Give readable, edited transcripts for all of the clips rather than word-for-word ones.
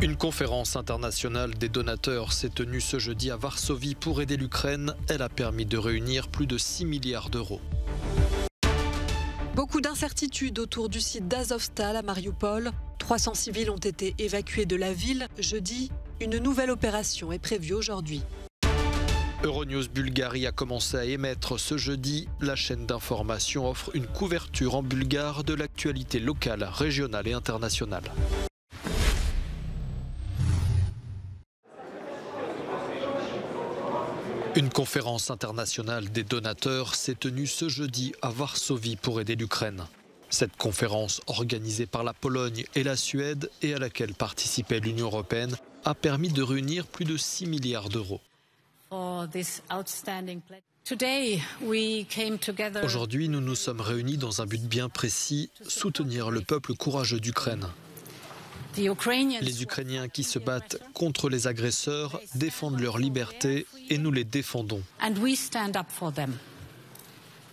Une conférence internationale des donateurs s'est tenue ce jeudi à Varsovie pour aider l'Ukraine. Elle a permis de réunir plus de 6 milliards d'euros. Beaucoup d'incertitudes autour du site d'Azovstal à Mariupol. 300 civils ont été évacués de la ville jeudi. Une nouvelle opération est prévue aujourd'hui. Euronews Bulgarie a commencé à émettre ce jeudi. La chaîne d'information offre une couverture en bulgare de l'actualité locale, régionale et internationale. Une conférence internationale des donateurs s'est tenue ce jeudi à Varsovie pour aider l'Ukraine. Cette conférence, organisée par la Pologne et la Suède et à laquelle participait l'Union européenne, a permis de réunir plus de 6 milliards d'euros. Aujourd'hui, nous nous sommes réunis dans un but bien précis, soutenir le peuple courageux d'Ukraine. Les Ukrainiens qui se battent contre les agresseurs défendent leur liberté et nous les défendons.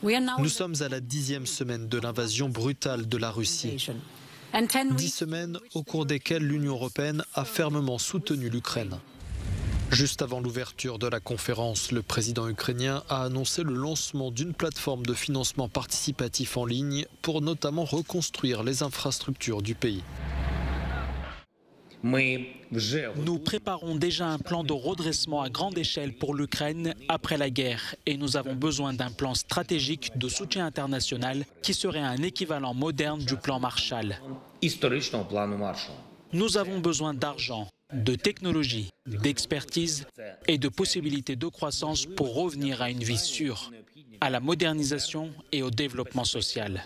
Nous sommes à la 10e semaine de l'invasion brutale de la Russie. 10 semaines au cours desquelles l'Union européenne a fermement soutenu l'Ukraine. Juste avant l'ouverture de la conférence, le président ukrainien a annoncé le lancement d'une plateforme de financement participatif en ligne pour notamment reconstruire les infrastructures du pays. Nous préparons déjà un plan de redressement à grande échelle pour l'Ukraine après la guerre et nous avons besoin d'un plan stratégique de soutien international qui serait un équivalent moderne du plan Marshall. Nous avons besoin d'argent, de technologie, d'expertise et de possibilités de croissance pour revenir à une vie sûre, à la modernisation et au développement social.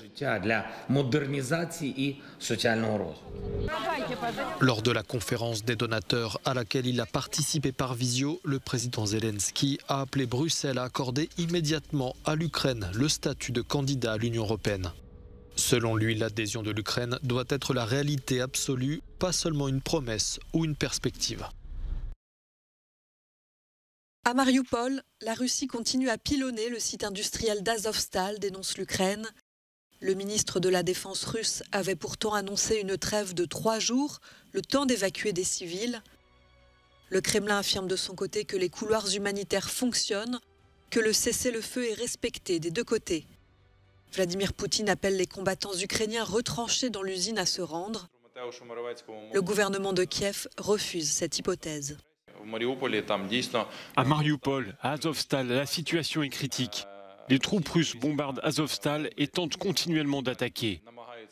Lors de la conférence des donateurs à laquelle il a participé par visio, le président Zelensky a appelé Bruxelles à accorder immédiatement à l'Ukraine le statut de candidat à l'Union européenne. Selon lui, l'adhésion de l'Ukraine doit être la réalité absolue, pas seulement une promesse ou une perspective. À Mariupol, la Russie continue à pilonner le site industriel d'Azovstal, dénonce l'Ukraine. Le ministre de la Défense russe avait pourtant annoncé une trêve de 3 jours, le temps d'évacuer des civils. Le Kremlin affirme de son côté que les couloirs humanitaires fonctionnent, que le cessez-le-feu est respecté des deux côtés. Vladimir Poutine appelle les combattants ukrainiens retranchés dans l'usine à se rendre. Le gouvernement de Kiev refuse cette hypothèse. À Mariupol, à Azovstal, la situation est critique. Les troupes russes bombardent Azovstal et tentent continuellement d'attaquer.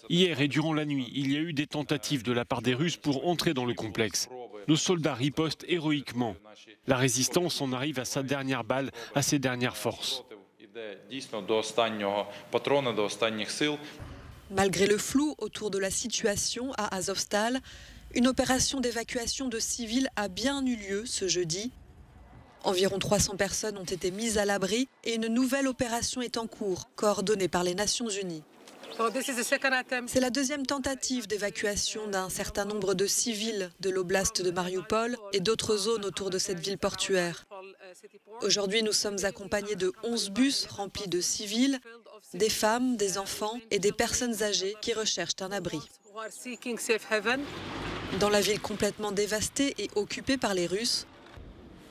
Hier et durant la nuit, il y a eu des tentatives de la part des Russes pour entrer dans le complexe. Nos soldats ripostent héroïquement. La résistance en arrive à sa dernière balle, à ses dernières forces. Malgré le flou autour de la situation à Azovstal, une opération d'évacuation de civils a bien eu lieu ce jeudi. Environ 300 personnes ont été mises à l'abri et une nouvelle opération est en cours, coordonnée par les Nations Unies. C'est la deuxième tentative d'évacuation d'un certain nombre de civils de l'oblast de Mariupol et d'autres zones autour de cette ville portuaire. Aujourd'hui, nous sommes accompagnés de 11 bus remplis de civils, des femmes, des enfants et des personnes âgées qui recherchent un abri. Dans la ville complètement dévastée et occupée par les Russes,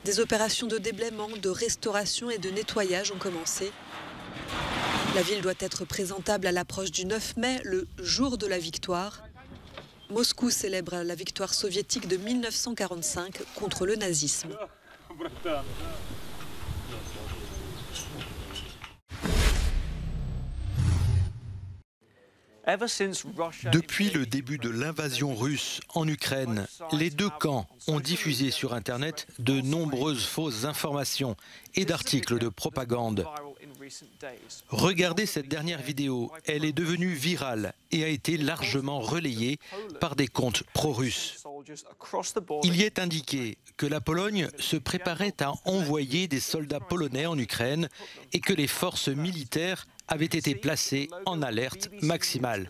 des opérations de déblaiement, de restauration et de nettoyage ont commencé. La ville doit être présentable à l'approche du 9 mai, le jour de la victoire. Moscou célèbre la victoire soviétique de 1945 contre le nazisme. Depuis le début de l'invasion russe en Ukraine, les deux camps ont diffusé sur Internet de nombreuses fausses informations et d'articles de propagande. Regardez cette dernière vidéo, elle est devenue virale et a été largement relayée par des comptes pro-russes. Il y est indiqué que la Pologne se préparait à envoyer des soldats polonais en Ukraine et que les forces militaires avaient été placées en alerte maximale.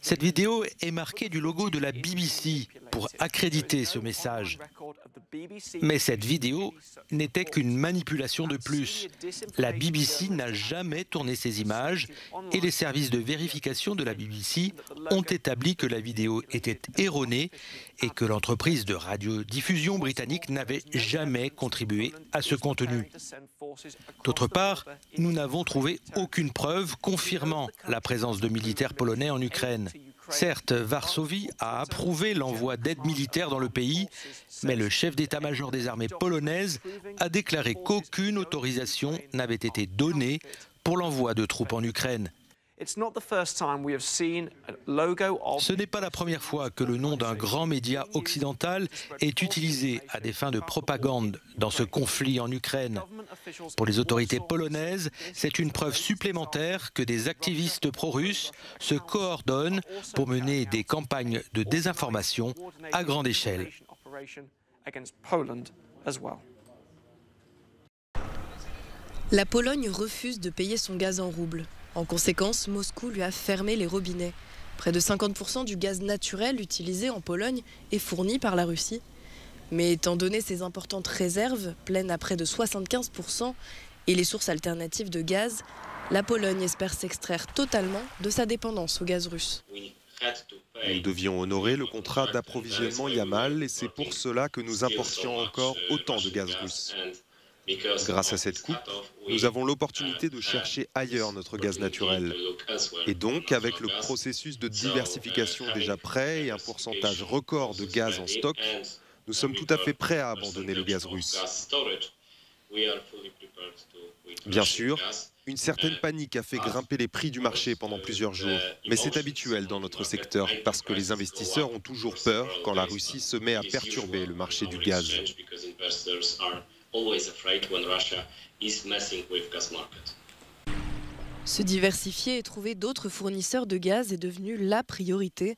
Cette vidéo est marquée du logo de la BBC pour accréditer ce message. Mais cette vidéo n'était qu'une manipulation de plus. La BBC n'a jamais tourné ces images et les services de vérification de la BBC ont établi que la vidéo était erronée et que l'entreprise de radiodiffusion britannique n'avait jamais contribué à ce contenu. D'autre part, nous n'avons trouvé aucune preuve confirmant la présence de militaires polonais en Ukraine. Certes, Varsovie a approuvé l'envoi d'aide militaire dans le pays, mais le chef d'état-major des armées polonaises a déclaré qu'aucune autorisation n'avait été donnée pour l'envoi de troupes en Ukraine. Ce n'est pas la première fois que le nom d'un grand média occidental est utilisé à des fins de propagande dans ce conflit en Ukraine. Pour les autorités polonaises, c'est une preuve supplémentaire que des activistes pro-russes se coordonnent pour mener des campagnes de désinformation à grande échelle. La Pologne refuse de payer son gaz en roubles. En conséquence, Moscou lui a fermé les robinets. Près de 50% du gaz naturel utilisé en Pologne est fourni par la Russie. Mais étant donné ses importantes réserves, pleines à près de 75%, et les sources alternatives de gaz, la Pologne espère s'extraire totalement de sa dépendance au gaz russe. Nous devions honorer le contrat d'approvisionnement Yamal et c'est pour cela que nous importions encore autant de gaz russe. Grâce à cette coupe, nous avons l'opportunité de chercher ailleurs notre gaz naturel. Et donc, avec le processus de diversification déjà prêt et un pourcentage record de gaz en stock, nous sommes tout à fait prêts à abandonner le gaz russe. Bien sûr, une certaine panique a fait grimper les prix du marché pendant plusieurs jours, mais c'est habituel dans notre secteur parce que les investisseurs ont toujours peur quand la Russie se met à perturber le marché du gaz. Se diversifier et trouver d'autres fournisseurs de gaz est devenu la priorité.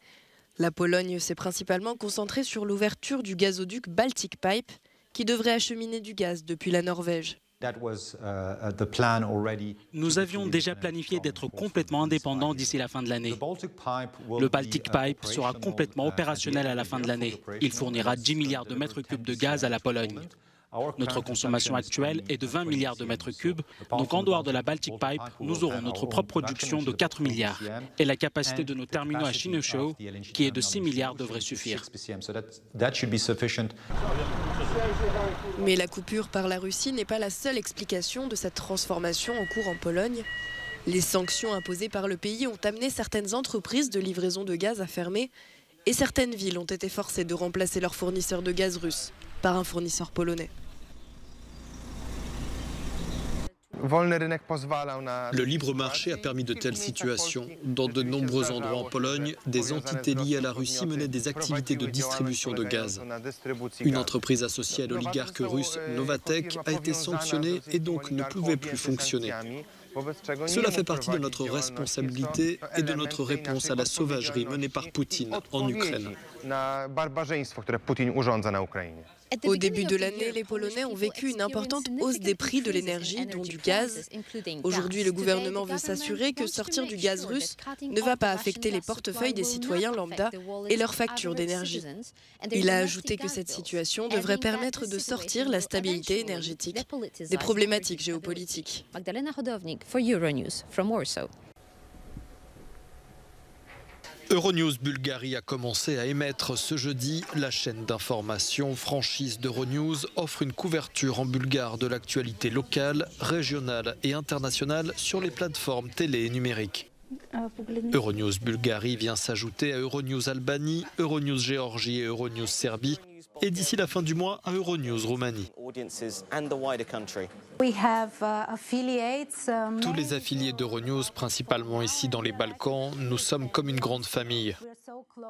La Pologne s'est principalement concentrée sur l'ouverture du gazoduc Baltic Pipe, qui devrait acheminer du gaz depuis la Norvège. Nous avions déjà planifié d'être complètement indépendants d'ici la fin de l'année. Le Baltic Pipe sera complètement opérationnel à la fin de l'année. Il fournira 10 milliards de mètres cubes de gaz à la Pologne. Notre consommation actuelle est de 20 milliards de mètres cubes, donc en dehors de la Baltic Pipe, nous aurons notre propre production de 4 milliards. Et la capacité de nos terminaux à Świnoujście, qui est de 6 milliards, devrait suffire. Mais la coupure par la Russie n'est pas la seule explication de cette transformation en cours en Pologne. Les sanctions imposées par le pays ont amené certaines entreprises de livraison de gaz à fermer et certaines villes ont été forcées de remplacer leurs fournisseurs de gaz russes par un fournisseur polonais. Le libre marché a permis de telles situations. Dans de nombreux endroits en Pologne, des entités liées à la Russie menaient des activités de distribution de gaz. Une entreprise associée à l'oligarque russe Novatek a été sanctionnée et donc ne pouvait plus fonctionner. Cela fait partie de notre responsabilité et de notre réponse à la sauvagerie menée par Poutine en Ukraine. Au début de l'année, les Polonais ont vécu une importante hausse des prix de l'énergie, dont du gaz. Aujourd'hui, le gouvernement veut s'assurer que sortir du gaz russe ne va pas affecter les portefeuilles des citoyens lambda et leurs factures d'énergie. Il a ajouté que cette situation devrait permettre de sortir la stabilité énergétique des problématiques géopolitiques. Euronews Bulgarie a commencé à émettre ce jeudi. La chaîne d'information franchise d'Euronews offre une couverture en bulgare de l'actualité locale, régionale et internationale sur les plateformes télé et numériques. Euronews Bulgarie vient s'ajouter à Euronews Albanie, Euronews Géorgie et Euronews Serbie. Et d'ici la fin du mois, à Euronews Roumanie. Tous les affiliés d'Euronews, principalement ici dans les Balkans, nous sommes comme une grande famille.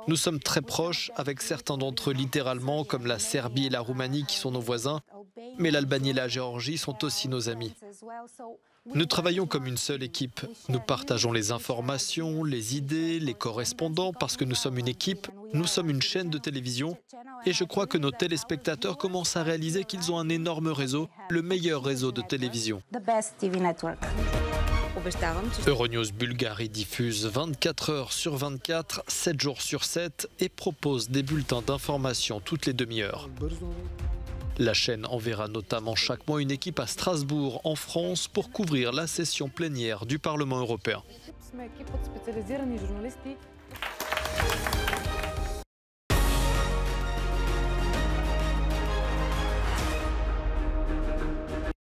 Nous sommes très proches, avec certains d'entre eux littéralement, comme la Serbie et la Roumanie qui sont nos voisins, mais l'Albanie et la Géorgie sont aussi nos amis. Nous travaillons comme une seule équipe. Nous partageons les informations, les idées, les correspondants, parce que nous sommes une équipe, nous sommes une chaîne de télévision, et je crois que nos téléspectateurs commencent à réaliser qu'ils ont un énorme réseau, le meilleur réseau de télévision. Euronews Bulgarie diffuse 24 heures sur 24, 7 jours sur 7 et propose des bulletins d'information toutes les demi-heures. La chaîne enverra notamment chaque mois une équipe à Strasbourg, en France, pour couvrir la session plénière du Parlement européen.